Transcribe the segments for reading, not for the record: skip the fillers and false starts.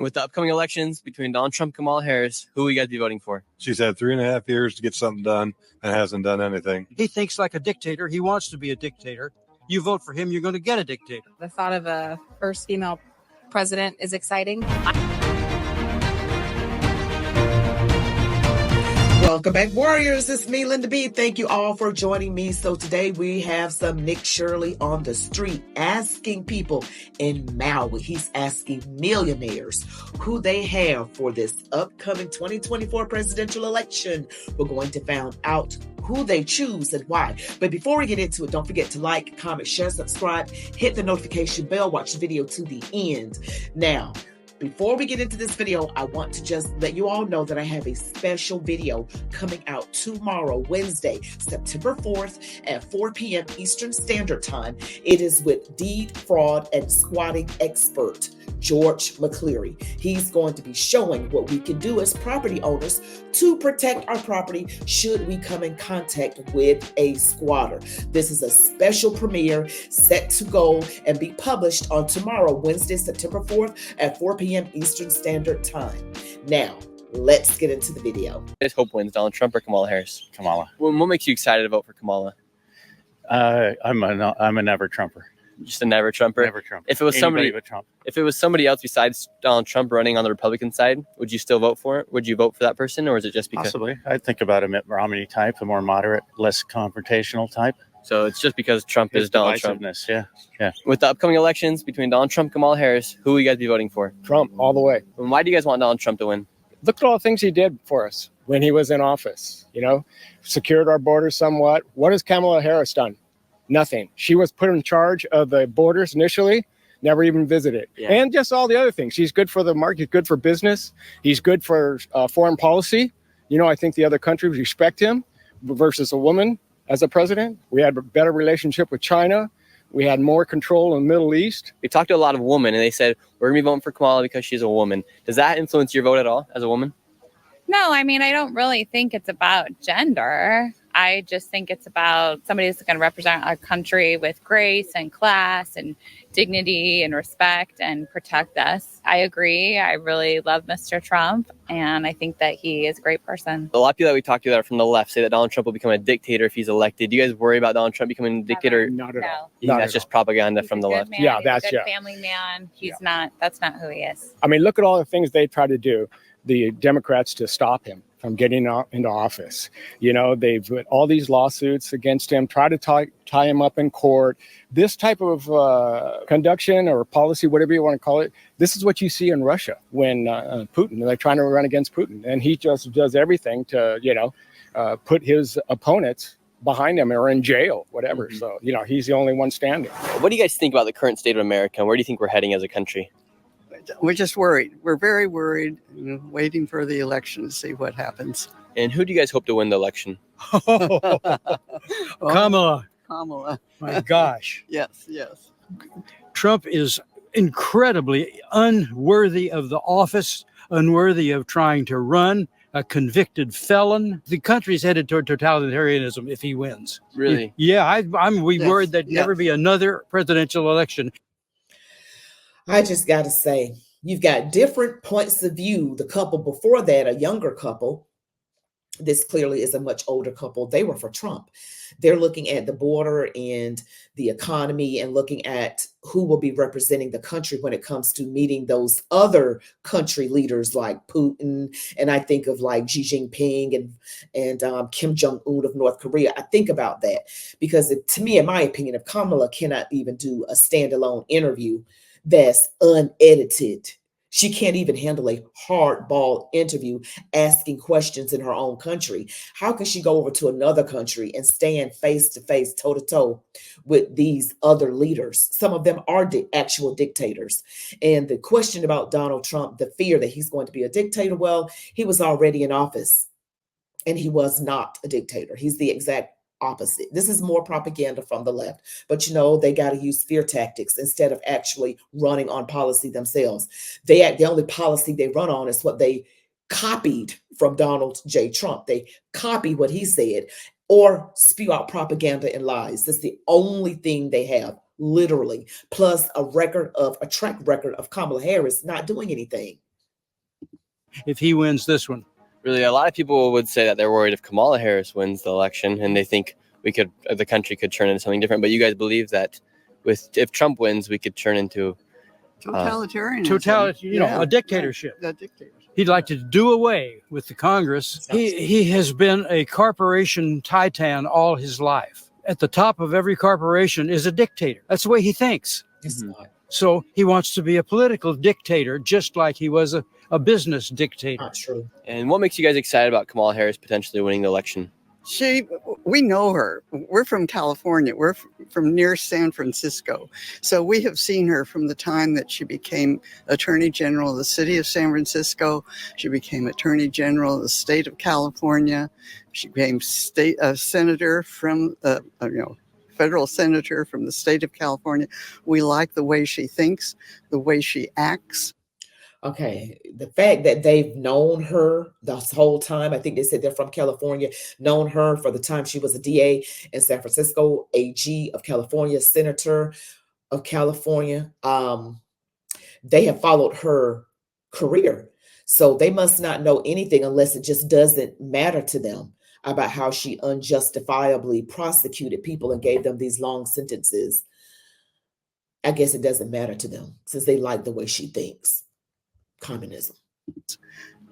With the upcoming elections between Donald Trump and Kamala Harris, who will you guys be voting for? She's had 3.5 years to get something done and hasn't done anything. He thinks like a dictator. He wants to be a dictator. You vote for him, you're going to get a dictator. The thought of a first female president is exciting. Welcome back, Warriors. It's me, Linda B. Thank you all for joining me. So today we have some Nick Shirley on the street asking people in Maui. He's asking millionaires who they have for this upcoming 2024 presidential election. We're going to find out who they choose and why. But before we get into it, don't forget to like, comment, share, subscribe, hit the notification bell, watch the video to the end. Now, before we get into this video, I want to just let you all know that I have a special video coming out tomorrow, Wednesday, September 4th at 4 p.m. Eastern Standard Time. It is with deed, fraud, and squatting expert, George McCleary. He's going to be showing what we can do as property owners to protect our property should we come in contact with a squatter. This is a special premiere set to go and be published on tomorrow, Wednesday, September 4th at 4 p.m. Eastern Standard Time. Now, let's get into the video. Who hope wins, Donald Trump or Kamala Harris? Kamala. What makes you excited to vote for Kamala? I'm a never Trumper. Just a never Trumper. Never Trumper. If it was Anybody but Trump. If it was somebody else besides Donald Trump running on the Republican side, would you still vote for it? Would you vote for that person, or is it just because? Possibly. I'd think about a Mitt Romney type, a more moderate, less confrontational type. So it's just because Trump is Donald Trump. Yeah. With the upcoming elections between Donald Trump and Kamala Harris, who will you guys be voting for? Trump, all the way. And why do you guys want Donald Trump to win? Look at all the things he did for us when he was in office, secured our borders somewhat. What has Kamala Harris done? Nothing. She was put in charge of the borders initially, never even visited. Yeah. And just all the other things. She's good for the market, good for business. He's good for foreign policy. I think the other countries respect him versus a woman as a president. We had a better relationship with China. We had more control in the Middle East. We talked to a lot of women, and they said, we're going to be voting for Kamala because she's a woman. Does that influence your vote at all as a woman? No, I don't really think it's about gender. I just think it's about somebody that's going to represent our country with grace and class and dignity and respect and protect us. I agree. I really love Mr. Trump, and I think that he is a great person. A lot of people that we talked to that are from the left say that Donald Trump will become a dictator if he's elected. Do you guys worry about Donald Trump becoming a dictator? Not at all. You think that's just propaganda from the left? Man. Yeah, He's that's a good family man. He's not. That's not who he is. Look at all the things they try to do, the Democrats, to stop him from getting into office. They've put all these lawsuits against him, try to tie him up in court. This type of conduction or policy, whatever you want to call it, this is what you see in Russia when they're trying to run against Putin. And he just does everything to, put his opponents behind him or in jail, whatever. Mm-hmm. So, he's the only one standing. What do you guys think about the current state of America? Where do you think we're heading as a country? We're just worried. We're very worried, waiting for the election to see what happens. And who do you guys hope to win the election? Kamala. Kamala. My gosh. Yes. Trump is incredibly unworthy of the office, unworthy of trying to run, a convicted felon. The country's headed toward totalitarianism if he wins. Really? Yeah, I'm worried there'd never be another presidential election. I just got to say, you've got different points of view. The couple before that, a younger couple, this clearly is a much older couple. They were for Trump. They're looking at the border and the economy and looking at who will be representing the country when it comes to meeting those other country leaders like Putin. And I think of like Xi Jinping and Kim Jong-un of North Korea. I think about that because to me, in my opinion, if Kamala cannot even do a standalone interview that's unedited, she can't even handle a hardball interview asking questions in her own country. How can she go over to another country and stand face to face, toe to toe with these other leaders? Some of them are actual dictators. And the question about Donald Trump, the fear that he's going to be a dictator, well, he was already in office and he was not a dictator. He's the exact opposite. This is more propaganda from the left, but they got to use fear tactics instead of actually running on policy themselves. The only policy they run on is what they copied from Donald J. Trump. They copy what he said or spew out propaganda and lies. That's the only thing they have, literally, plus a track record of Kamala Harris not doing anything. if he wins this one. Really, a lot of people would say that they're worried if Kamala Harris wins the election, and they think the country could turn into something different. But you guys believe that if Trump wins, we could turn into Totalitarianism. A dictatorship. A dictatorship. He'd like to do away with the Congress. He has been a corporation titan all his life. At the top of every corporation is a dictator. That's the way he thinks. It's not. So he wants to be a political dictator, just like he was a business dictator. Not true. And what makes you guys excited about Kamala Harris potentially winning the election? We know her. We're from California. We're from near San Francisco. So we have seen her from the time that she became Attorney General of the city of San Francisco. She became Attorney General of the state of California. She became senator from, federal senator from the state of California. We like the way she thinks, the way she acts. Okay, the fact that they've known her this whole time, I think they said they're from California, known her for the time she was a DA in San Francisco, AG of California, Senator of California. They have followed her career. So they must not know anything unless it just doesn't matter to them about how she unjustifiably prosecuted people and gave them these long sentences. I guess it doesn't matter to them since they like the way she thinks. Communism.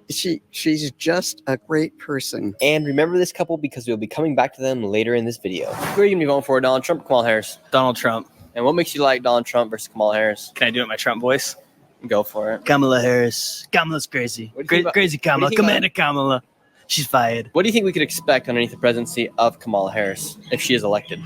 She's just a great person. And remember this couple because we'll be coming back to them later in this video. Who are you going to be voting for, Donald Trump or Kamala Harris? Donald Trump. And what makes you like Donald Trump versus Kamala Harris? Can I do it in my Trump voice? Go for it. Kamala Harris. Kamala's crazy. Crazy Kamala. Commander Kamala. She's fired. What do you think we could expect underneath the presidency of Kamala Harris if she is elected?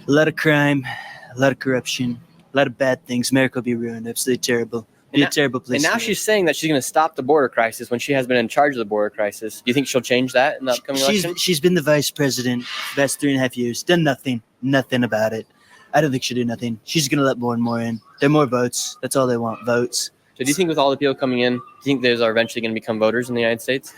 A lot of crime, a lot of corruption, a lot of bad things. America will be ruined. Absolutely terrible. Be a terrible place. And now she's saying that she's going to stop the border crisis when she has been in charge of the border crisis. Do you think she'll change that in the upcoming election? She's been the vice president for the past 3.5 years. Done nothing about it. I don't think she'll do nothing. She's going to let more and more in. There are more votes. That's all they want, votes. So do you think with all the people coming in, do you think those are eventually going to become voters in the United States?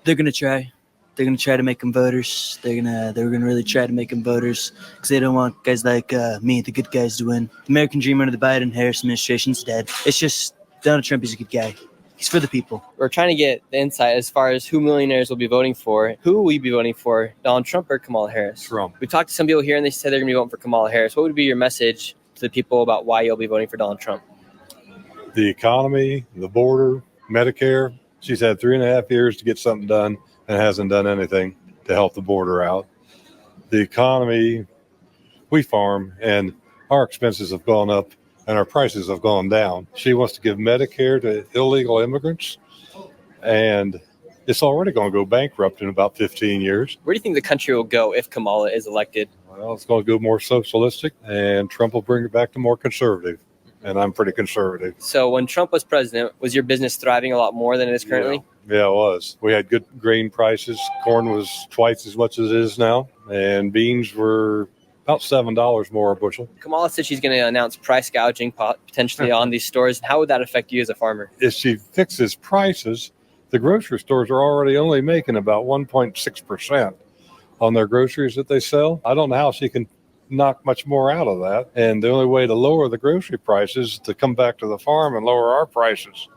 They're going to try. They're going to try to make them voters. They're going to really try to make them voters because they don't want guys like me, the good guys, to win. The American dream under the Biden-Harris administration's dead. It's just Donald Trump is a good guy. He's for the people. We're trying to get the insight as far as who millionaires will be voting for. Who will you be voting for, Donald Trump or Kamala Harris? Trump. We talked to some people here and they said they're going to be voting for Kamala Harris. What would be your message to the people about why you'll be voting for Donald Trump? The economy, the border, Medicare. She's had 3.5 years to get something done and hasn't done anything to help the border out. The economy, we farm and our expenses have gone up and our prices have gone down. She wants to give Medicare to illegal immigrants, and it's already going to go bankrupt in about 15 years. Where do you think the country will go if Kamala is elected? Well, it's going to go more socialistic, and Trump will bring it back to more conservative, and I'm pretty conservative. So when Trump was president, was your business thriving a lot more than it is currently? Yeah, it was. We had good grain prices. Corn was twice as much as it is now, and beans were about $7 more a bushel. Kamala said she's going to announce price gouging potentially on these stores. How would that affect you as a farmer? If she fixes prices, the grocery stores are already only making about 1.6% on their groceries that they sell. I don't know how she can knock much more out of that. And the only way to lower the grocery prices is to come back to the farm and lower our prices.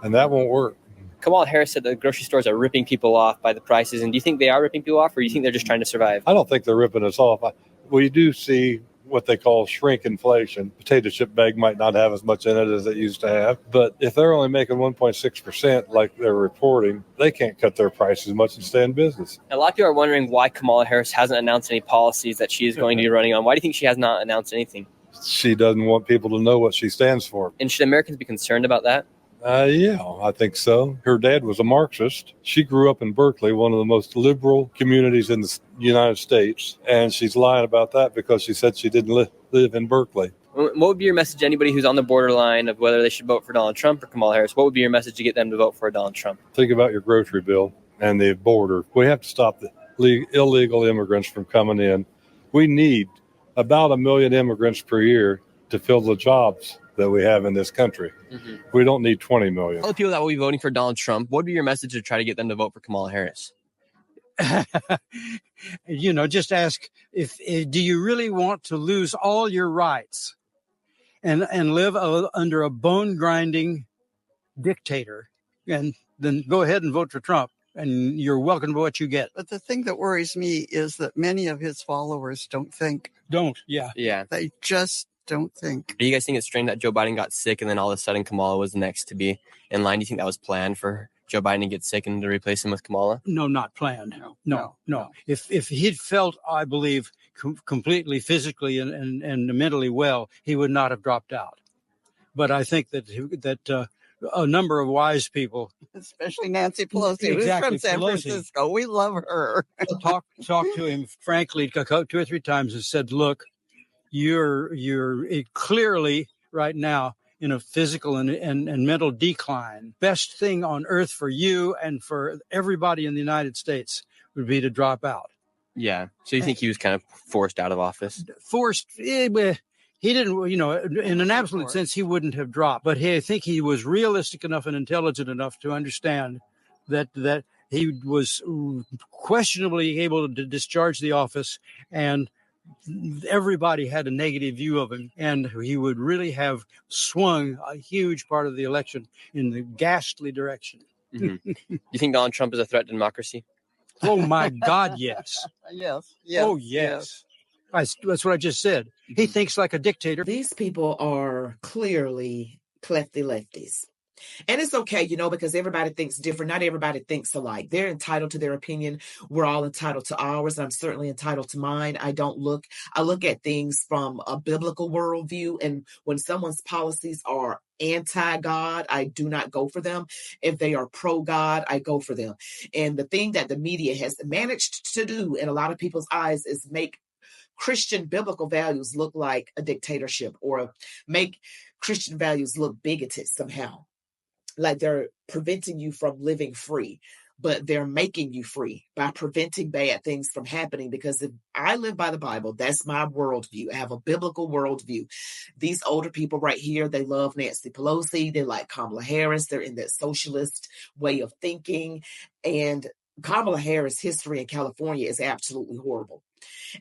And that won't work. Kamala Harris said the grocery stores are ripping people off by the prices. And do you think they are ripping people off, or do you think they're just trying to survive? I don't think they're ripping us off. We do see what they call shrink inflation. Potato chip bag might not have as much in it as it used to have. But if they're only making 1.6% like they're reporting, they can't cut their prices much and stay in business. A lot of people are wondering why Kamala Harris hasn't announced any policies that she is going to be running on. Why do you think she has not announced anything? She doesn't want people to know what she stands for. And should Americans be concerned about that? Yeah, I think so. Her dad was a Marxist. She grew up in Berkeley, one of the most liberal communities in the United States. And she's lying about that because she said she didn't live in Berkeley. What would be your message to anybody who's on the borderline of whether they should vote for Donald Trump or Kamala Harris? What would be your message to get them to vote for Donald Trump? Think about your grocery bill and the border. We have to stop the illegal immigrants from coming in. We need about 1 million immigrants per year to fill the jobs that we have in this country. Mm-hmm. We don't need 20 million. All the people that will be voting for Donald Trump, what would be your message to try to get them to vote for Kamala Harris? Just ask if do you really want to lose all your rights and live under a bone grinding dictator, and then go ahead and vote for Trump, and you're welcome to what you get. But the thing that worries me is that many of his followers don't think. Yeah. They just don't think. Do you guys think it's strange that Joe Biden got sick and then all of a sudden Kamala was next to be in line? Do you think that was planned for Joe Biden to get sick and to replace him with Kamala? No, not planned. No. If he'd felt, I believe, completely physically and mentally well, he would not have dropped out. But I think that a number of wise people, especially Nancy Pelosi, exactly, who's from San Francisco, we love her. talked to him frankly 2 or 3 times and said, "Look, you're clearly right now in a physical and mental decline. Best thing on earth for you and for everybody in the United States would be to drop out." Yeah. So you think he was kind of forced out of office? Forced. He didn't, in an absolute sense, he wouldn't have dropped. But I think he was realistic enough and intelligent enough to understand that he was questionably able to discharge the office, and everybody had a negative view of him, and he would really have swung a huge part of the election in the ghastly direction. Mm-hmm. You think Donald Trump is a threat to democracy? Oh, my God, yes. Yes. Oh, yes. That's what I just said. He thinks like a dictator. These people are clearly clefty lefties. And it's okay, because everybody thinks different. Not everybody thinks alike. They're entitled to their opinion. We're all entitled to ours. I'm certainly entitled to mine. I look at things from a biblical worldview. And when someone's policies are anti-God, I do not go for them. If they are pro-God, I go for them. And the thing that the media has managed to do in a lot of people's eyes is make Christian biblical values look like a dictatorship, or make Christian values look bigoted somehow. Like they're preventing you from living free, but they're making you free by preventing bad things from happening. Because if I live by the Bible, that's my worldview. I have a biblical worldview. These older people right here, they love Nancy Pelosi. They like Kamala Harris. They're in that socialist way of thinking. And Kamala Harris' history in California is absolutely horrible.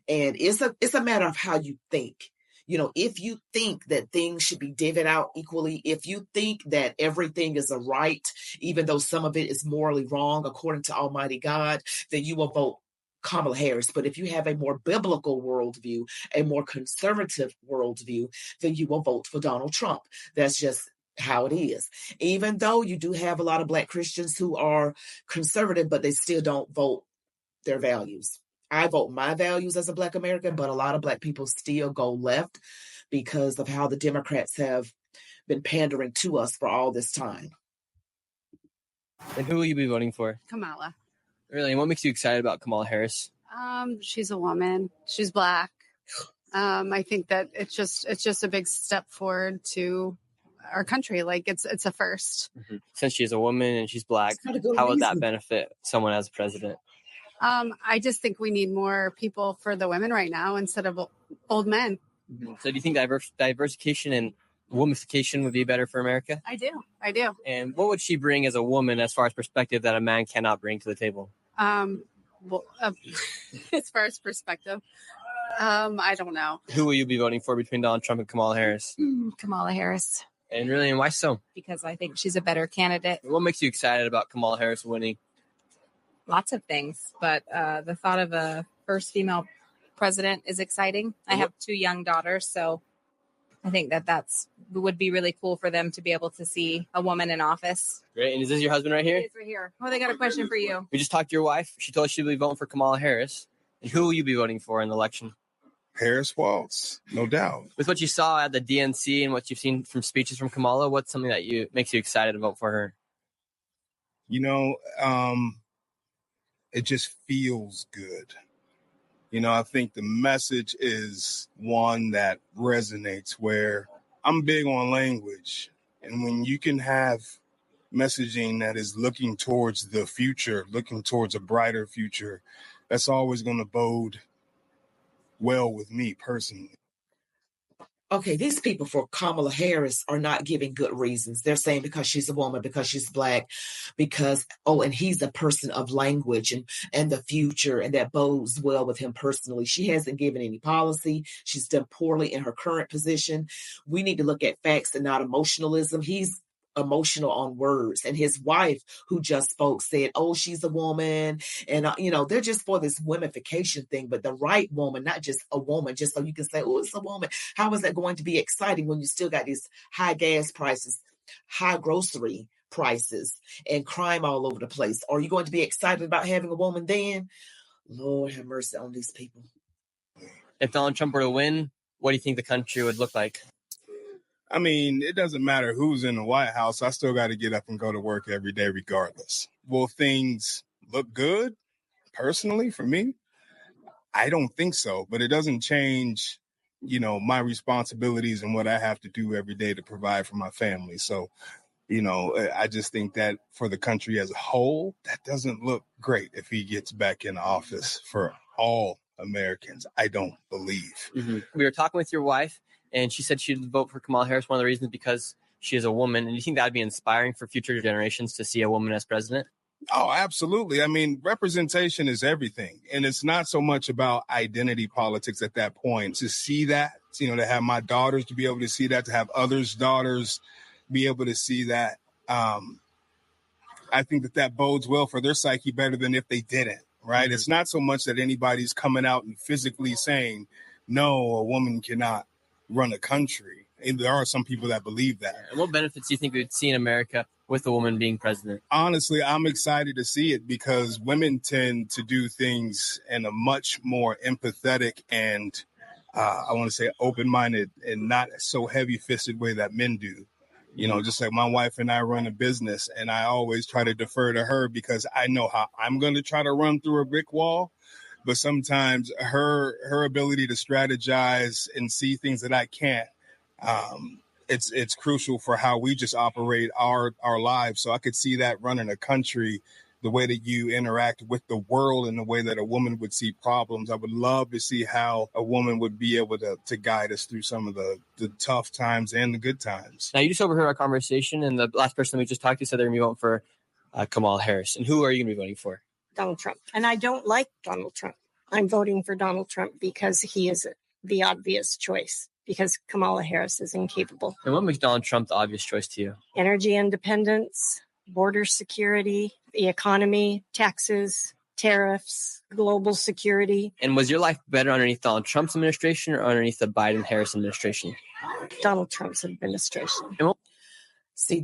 And it's a matter of how you think. If you think that things should be divvied out equally, if you think that everything is a right, even though some of it is morally wrong according to Almighty God, then you will vote Kamala Harris. But if you have a more biblical worldview, a more conservative worldview, then you will vote for Donald Trump. That's just how it is. Even though you do have a lot of Black Christians who are conservative, but they still don't vote their values. I vote my values as a Black American, but a lot of Black people still go left because of how the Democrats have been pandering to us for all this time. And who will you be voting for? Kamala. Really? And what makes you excited about Kamala Harris? She's a woman. She's Black. I think that it's just a big step forward to our country. Like it's a first. Mm-hmm. Since she's a woman and she's Black, how would that benefit someone as president? I just think we need more people for the women right now instead of old men. Mm-hmm. So do you think diversification and womanification would be better for America? I do. And what would she bring as a woman as far as perspective that a man cannot bring to the table? As far as perspective, I don't know. Who will you be voting for between Donald Trump and Kamala Harris? Kamala Harris. And really, and why so? Because I think she's a better candidate. What makes you excited about Kamala Harris winning? Lots of things, but the thought of a first female president is exciting. I have 2 young daughters, so I think that would be really cool for them to be able to see a woman in office. Great. And is this your husband right here? It's right here. Oh, they got a question for you. We just talked to your wife. She told us she'd be voting for Kamala Harris. And who will you be voting for in the election? Harris Waltz, no doubt. With what you saw at the DNC and what you've seen from speeches from Kamala, what's something that makes you excited to vote for her? It just feels good. I think the message is one that resonates, where I'm big on language. And when you can have messaging that is looking towards the future, looking towards a brighter future, that's always going to bode well with me personally. Okay, these people for Kamala Harris are not giving good reasons. They're saying because she's a woman, because she's Black, and he's a person of language and the future, and that bodes well with him personally. She hasn't given any policy. She's done poorly in her current position. We need to look at facts and not emotionalism. He's emotional on words. And his wife, who just spoke, said, oh, she's a woman. And, they're just for this womanification thing. But the right woman, not just a woman, just so you can say, oh, it's a woman. How is that going to be exciting when you still got these high gas prices, high grocery prices, and crime all over the place? Are you going to be excited about having a woman then? Lord have mercy on these people. If Donald Trump were to win, what do you think the country would look like? I mean, it doesn't matter who's in the White House. I still got to get up and go to work every day regardless. Will things look good? Personally, for me, I don't think so. But it doesn't change, my responsibilities and what I have to do every day to provide for my family. So, I just think that for the country as a whole, that doesn't look great if he gets back in office for all Americans. I don't believe. Mm-hmm. We were talking with your wife, and she said she'd vote for Kamala Harris. One of the reasons because she is a woman. And you think that would be inspiring for future generations to see a woman as president? Oh, absolutely. I mean, representation is everything. And it's not so much about identity politics at that point. To see that, to have my daughters to be able to see that, to have others' daughters be able to see that. I think that bodes well for their psyche better than if they didn't, right? Mm-hmm. It's not so much that anybody's coming out and physically saying, no, a woman cannot run a country. And there are some people that believe that. And what benefits do you think we would see in America with a woman being president? Honestly, I'm excited to see it because women tend to do things in a much more empathetic and I want to say open-minded and not so heavy-fisted way that men do. Just like my wife and I run a business, and I always try to defer to her because I know how I'm going to try to run through a brick wall. But sometimes her ability to strategize and see things that I can't, it's crucial for how we just operate our lives. So I could see that running a country, the way that you interact with the world and the way that a woman would see problems. I would love to see how a woman would be able to guide us through some of the tough times and the good times. Now, you just overheard our conversation, and the last person we just talked to said they're going to be voting for Kamala Harris. And who are you going to be voting for? Donald Trump. And I don't like Donald Trump. I'm voting for Donald Trump because he is the obvious choice, because Kamala Harris is incapable. And what makes Donald Trump the obvious choice to you? Energy independence, border security, the economy, taxes, tariffs, global security. And was your life better underneath Donald Trump's administration or underneath the Biden-Harris administration? Donald Trump's administration. See,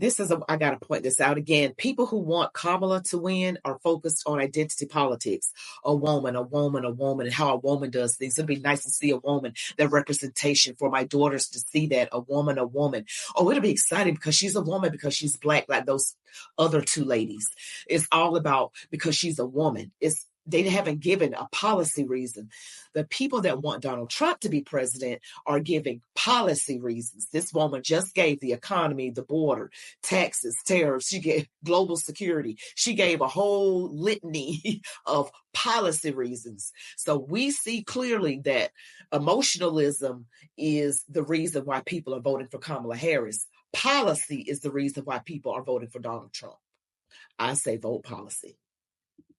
I got to point this out again. People who want Kamala to win are focused on identity politics. A woman, and how a woman does things. It'd be nice to see a woman, that representation for my daughters to see that, a woman. Oh, it'll be exciting because she's a woman, because she's Black, like those other two ladies. It's all about because she's a woman. They haven't given a policy reason. The people that want Donald Trump to be president are giving policy reasons. This woman just gave the economy, the border, taxes, tariffs. She gave global security. She gave a whole litany of policy reasons. So we see clearly that emotionalism is the reason why people are voting for Kamala Harris. Policy is the reason why people are voting for Donald Trump. I say vote policy.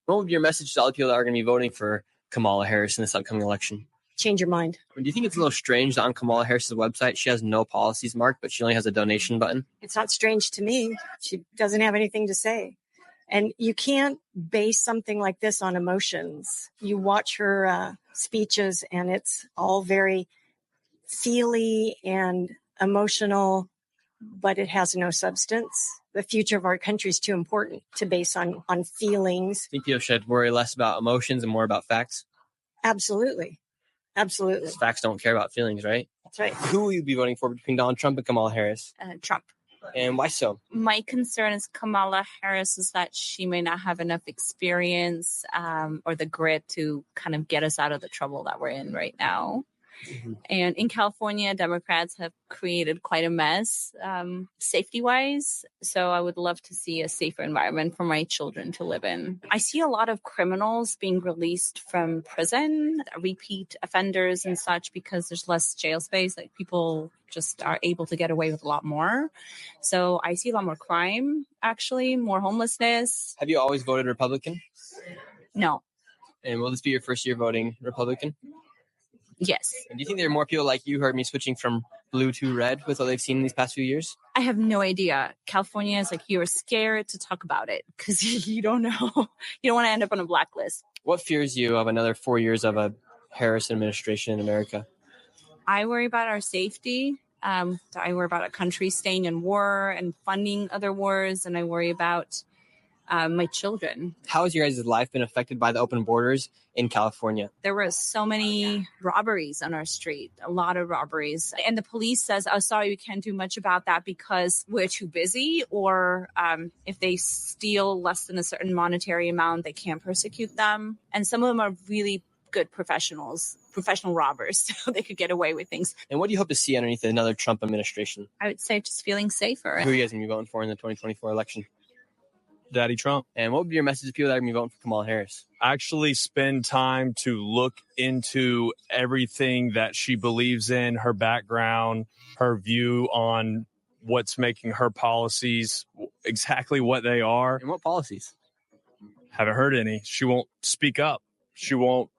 What would be your message to all the people that are going to be voting for Kamala Harris in this upcoming election? Change your mind. Do you think it's a little strange that on Kamala Harris's website, she has no policies marked, but she only has a donation button? It's not strange to me. She doesn't have anything to say. And you can't base something like this on emotions. You watch her speeches, and it's all very feely and emotional, but it has no substance. The future of our country is too important to base on feelings. I think people should worry less about emotions and more about facts. Absolutely. Facts don't care about feelings, right? That's right. Who will you be voting for between Donald Trump and Kamala Harris? Trump. And why so? My concern is Kamala Harris is that she may not have enough experience or the grit to kind of get us out of the trouble that we're in right now. Mm-hmm. And in California, Democrats have created quite a mess safety-wise. So I would love to see a safer environment for my children to live in. I see a lot of criminals being released from prison, repeat offenders and such, because there's less jail space. Like, people just are able to get away with a lot more. So I see a lot more crime, actually, more homelessness. Have you always voted Republican? No. And will this be your first year voting Republican? Yes. And do you think there are more people like you who are switching from blue to red with what they've seen in these past few years? I have no idea. California is like, you're scared to talk about it because you don't know. You don't want to end up on a blacklist. What fears you of another 4 years of a Harris administration in America? I worry about our safety. I worry about a country staying in war and funding other wars. And I worry about my children. How has your guys' life been affected by the open borders in California? There were so many robberies on our street, a lot of robberies. And the police says, oh, sorry, we can't do much about that because we're too busy. Or if they steal less than a certain monetary amount, they can't persecute them. And some of them are really good professional robbers, so they could get away with things. And what do you hope to see underneath another Trump administration? I would say just feeling safer. Who are you guys going to be voting for in the 2024 election? Daddy Trump. And what would be your message to people that are going to be voting for Kamala Harris? Actually spend time to look into everything that she believes in, her background, her view on what's making her policies exactly what they are. And what policies? Haven't heard any. She won't speak up. She won't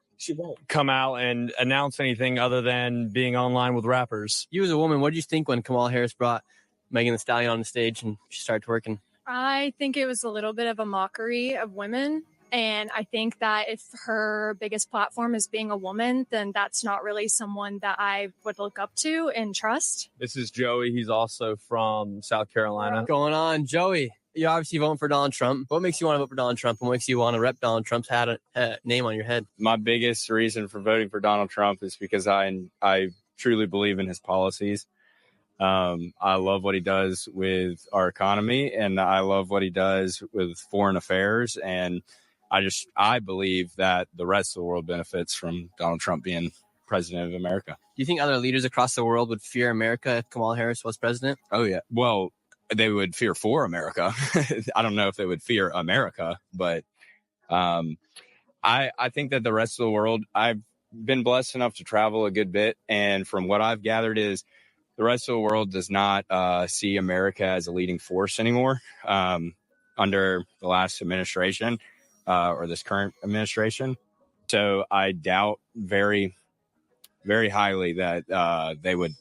come out and announce anything other than being online with rappers. You as a woman, what did you think when Kamala Harris brought Megan Thee Stallion on the stage and she started twerking? I think it was a little bit of a mockery of women. And I think that if her biggest platform is being a woman, then that's not really someone that I would look up to and trust. This is Joey. He's also from South Carolina. What's going on, Joey? You're obviously voting for Donald Trump. What makes you want to vote for Donald Trump and what makes you want to rep Donald Trump's name on your head? My biggest reason for voting for Donald Trump is because I truly believe in his policies. I love what he does with our economy, and I love what he does with foreign affairs. And I believe that the rest of the world benefits from Donald Trump being president of America. Do you think other leaders across the world would fear America if Kamala Harris was president? Oh, yeah. Well, they would fear for America. I don't know if they would fear America, but I think that the rest of the world, I've been blessed enough to travel a good bit. And from what I've gathered is the rest of the world does not see America as a leading force anymore under the last administration or this current administration. So I doubt very, very highly that they would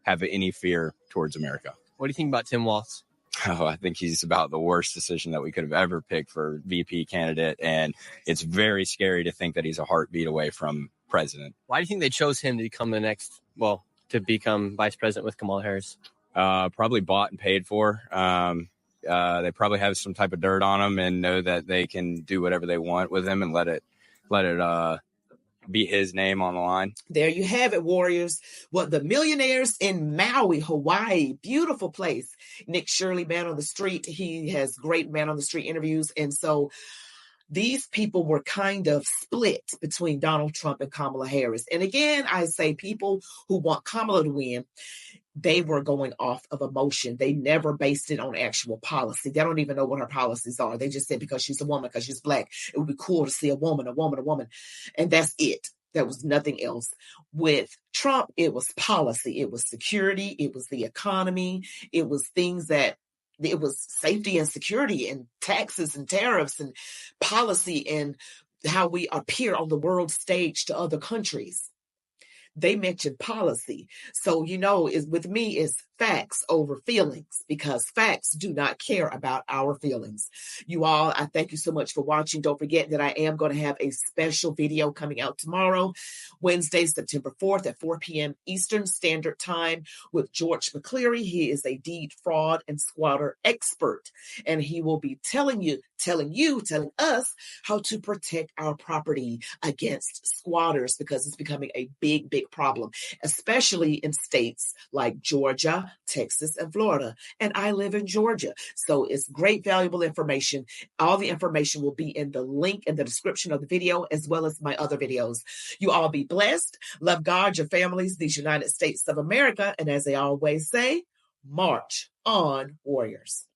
have any fear towards America. What do you think about Tim Walz? Oh, I think he's about the worst decision that we could have ever picked for VP candidate. And it's very scary to think that he's a heartbeat away from president. Why do you think they chose him to become to become vice president with Kamala Harris? Probably bought and paid for. They probably have some type of dirt on him and know that they can do whatever they want with him and let it be his name on the line. There you have it, Warriors. The Millionaires in Maui, Hawaii. Beautiful place. Nick Shirley, Man on the Street. He has great Man on the Street interviews. And so these people were kind of split between Donald Trump and Kamala Harris. And again, I say people who want Kamala to win, they were going off of emotion. They never based it on actual policy. They don't even know what her policies are. They just said because she's a woman, because she's Black, it would be cool to see a woman. And that's it. There was nothing else. With Trump, it was policy. It was security. It was the economy. It was it was safety and security and taxes and tariffs and policy and how we appear on the world stage to other countries. They mentioned policy. So, with me is facts over feelings, because facts do not care about our feelings. You all, I thank you so much for watching. Don't forget that I am going to have a special video coming out tomorrow, Wednesday, September 4th at 4 p.m. Eastern Standard Time with George McCleary. He is a deed fraud and squatter expert, and he will be telling us how to protect our property against squatters, because it's becoming a big, big problem, especially in states like Georgia, Texas, and Florida. And I live in Georgia. So it's great, valuable information. All the information will be in the link in the description of the video, as well as my other videos. You all be blessed. Love God, your families, these United States of America. And as they always say, march on, warriors.